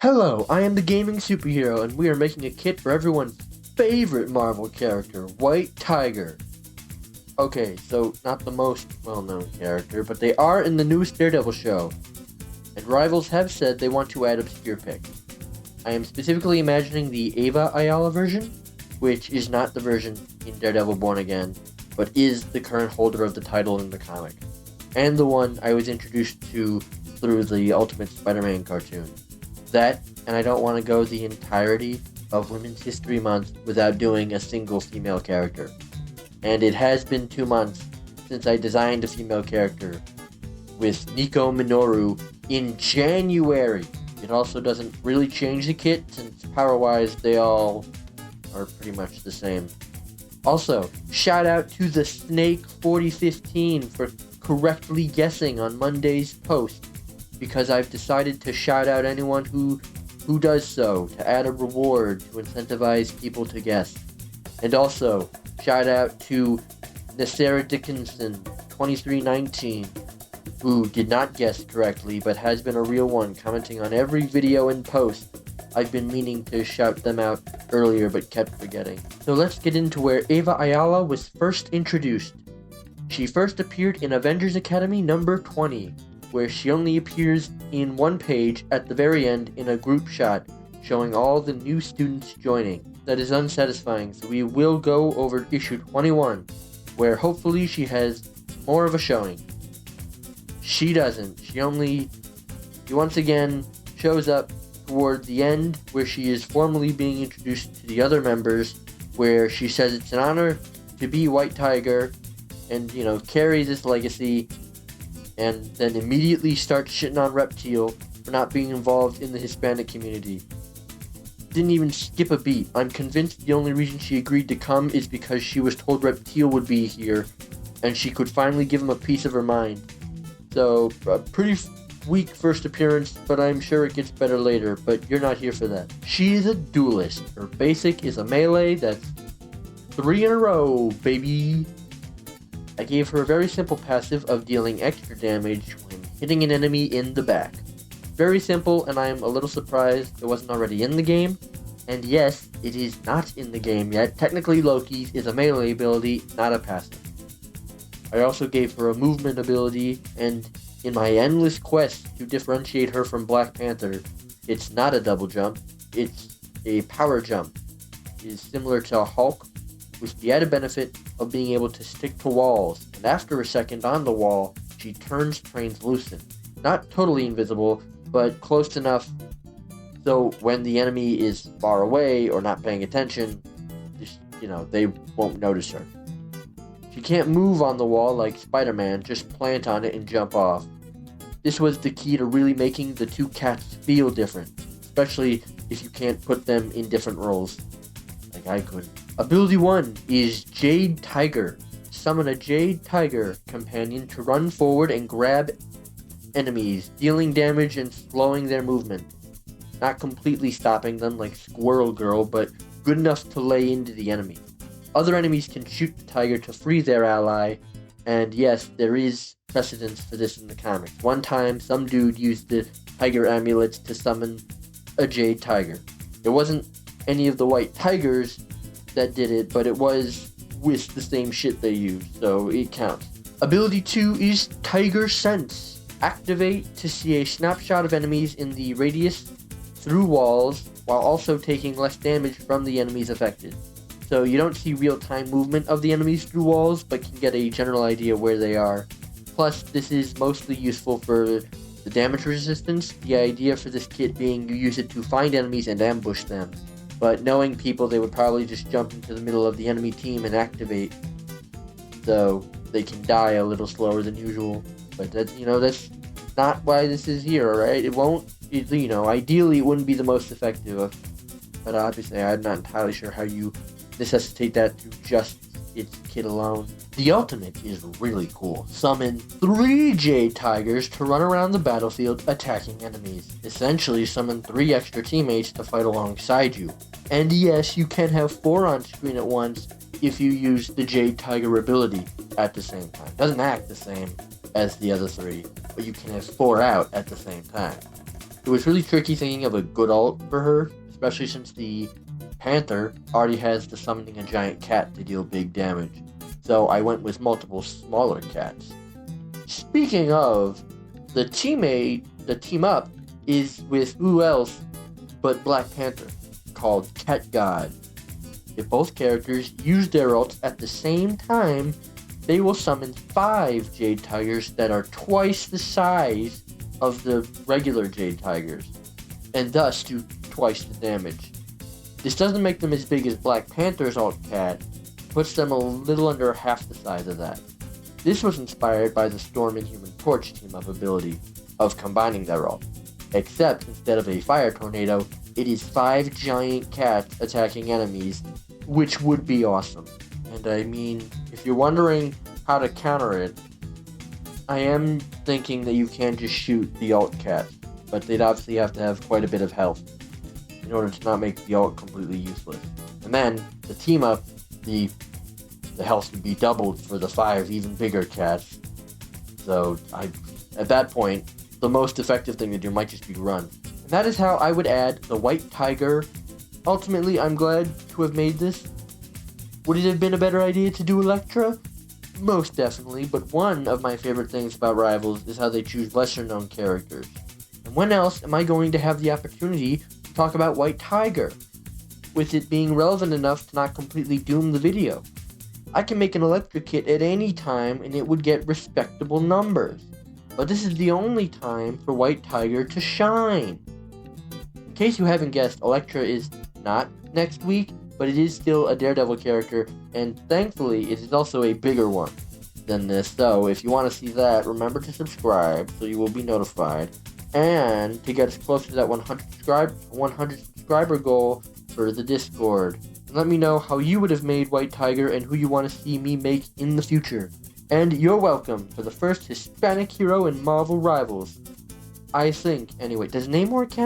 Hello, I am the Gaming Superhero, and we are making a kit for everyone's favorite Marvel character, White Tiger. Okay, so not the most well-known character, but they are in the newest Daredevil show, and rivals have said they want to add obscure picks. I am specifically imagining the Ava Ayala version, which is not the version in Daredevil Born Again, but is the current holder of the title in the comic, and the one I was introduced to through the Ultimate Spider-Man cartoon. That, and I don't want to go the entirety of Women's History Month without doing a single female character. And it has been 2 months since I designed a female character with Nico Minoru in January. It also doesn't really change the kit since power-wise they all are pretty much the same. Also, shout out to the Snake 4015 for correctly guessing on Monday's post, because I've decided to shout out anyone who does so, to add a reward to incentivize people to guess. And also, shout out to Nasara Dickinson 2319, who did not guess correctly, but has been a real one, commenting on every video and post. I've been meaning to shout them out earlier, but kept forgetting. So let's get into where Ava Ayala was first introduced. She first appeared in Avengers Academy number 20, where she only appears in one page at the very end in a group shot, showing all the new students joining. That is unsatisfying, so we will go over issue 21, where hopefully she has more of a showing. She doesn't. She once again shows up toward the end, where she is formally being introduced to the other members, where she says it's an honor to be White Tiger and, carry this legacy, and then immediately starts shitting on Reptile for not being involved in the Hispanic community. Didn't even skip a beat. I'm convinced the only reason she agreed to come is because she was told Reptile would be here, and she could finally give him a piece of her mind. So, a pretty weak first appearance, but I'm sure it gets better later, but you're not here for that. She is a duelist. Her basic is a melee that's 3 in a row, baby. I gave her a very simple passive of dealing extra damage when hitting an enemy in the back. Very simple, and I am a little surprised it wasn't already in the game. And yes, it is not in the game yet. Technically, Loki's is a melee ability, not a passive. I also gave her a movement ability, and in my endless quest to differentiate her from Black Panther, it's not a double jump, it's a power jump. It is similar to Hulk, with the added benefit of being able to stick to walls, and after a second on the wall, she turns translucent. Not totally invisible, but close enough so when the enemy is far away or not paying attention, they won't notice her. She can't move on the wall like Spider-Man, just plant on it and jump off. This was the key to really making the two cats feel different, especially if you can't put them in different roles, like I could. Ability 1 is Jade Tiger. Summon a Jade Tiger companion to run forward and grab enemies, dealing damage and slowing their movement. Not completely stopping them like Squirrel Girl, but good enough to lay into the enemy. Other enemies can shoot the tiger to free their ally, and yes, there is precedence for this in the comics. One time, some dude used the tiger amulets to summon a Jade Tiger. It wasn't any of the White Tigers that did it, but it was with the same shit they used, so it counts. Ability 2 is Tiger Sense. Activate to see a snapshot of enemies in the radius through walls, while also taking less damage from the enemies affected. So you don't see real-time movement of the enemies through walls, but can get a general idea where they are. Plus, this is mostly useful for the damage resistance, the idea for this kit being you use it to find enemies and ambush them. But knowing people, they would probably just jump into the middle of the enemy team and activate, so they can die a little slower than usual. But that's not why this is here, alright? Ideally it wouldn't be the most effective, but obviously I'm not entirely sure how you necessitate that through just its kit alone. The ultimate is really cool. Summon 3 Jade Tigers to run around the battlefield attacking enemies. Essentially summon 3 extra teammates to fight alongside you. And yes, you can have 4 on screen at once if you use the Jade Tiger ability at the same time. Doesn't act the same as the other 3, but you can have 4 out at the same time. It was really tricky thinking of a good ult for her, especially since the Panther already has the summoning a giant cat to deal big damage. So I went with multiple smaller cats. Speaking of, the team up is with who else but Black Panther, called Cat God. If both characters use their ults at the same time, they will summon 5 Jade Tigers that are twice the size of the regular Jade Tigers, and thus do twice the damage. This doesn't make them as big as Black Panther's alt cat, puts them a little under half the size of that. This was inspired by the Storm and Human Torch team-up ability of combining their ult, except instead of a fire tornado, it is 5 giant cats attacking enemies, which would be awesome. And I mean, if you're wondering how to counter it, I am thinking that you can just shoot the alt cat, but they'd obviously have to have quite a bit of health in order to not make the ult completely useless. And then, the team up, the health would be doubled for the 5 even bigger cats. So, at that point, the most effective thing to do might just be run. And that is how I would add the White Tiger. Ultimately, I'm glad to have made this. Would it have been a better idea to do Electra? Most definitely, but one of my favorite things about Rivals is how they choose lesser-known characters. And when else am I going to have the opportunity to talk about White Tiger, with it being relevant enough to not completely doom the video? I can make an Electra kit at any time and it would get respectable numbers. But this is the only time for White Tiger to shine. In case you haven't guessed, Electra is not next week, but it is still a Daredevil character, and thankfully it is also a bigger one than this. So if you want to see that, remember to subscribe so you will be notified, and to get us closer to that 100 subscriber goal for the Discord. And let me know how you would have made White Tiger and who you want to see me make in the future. And you're welcome for the first Hispanic hero in Marvel Rivals. I think. Anyway, does Namor count?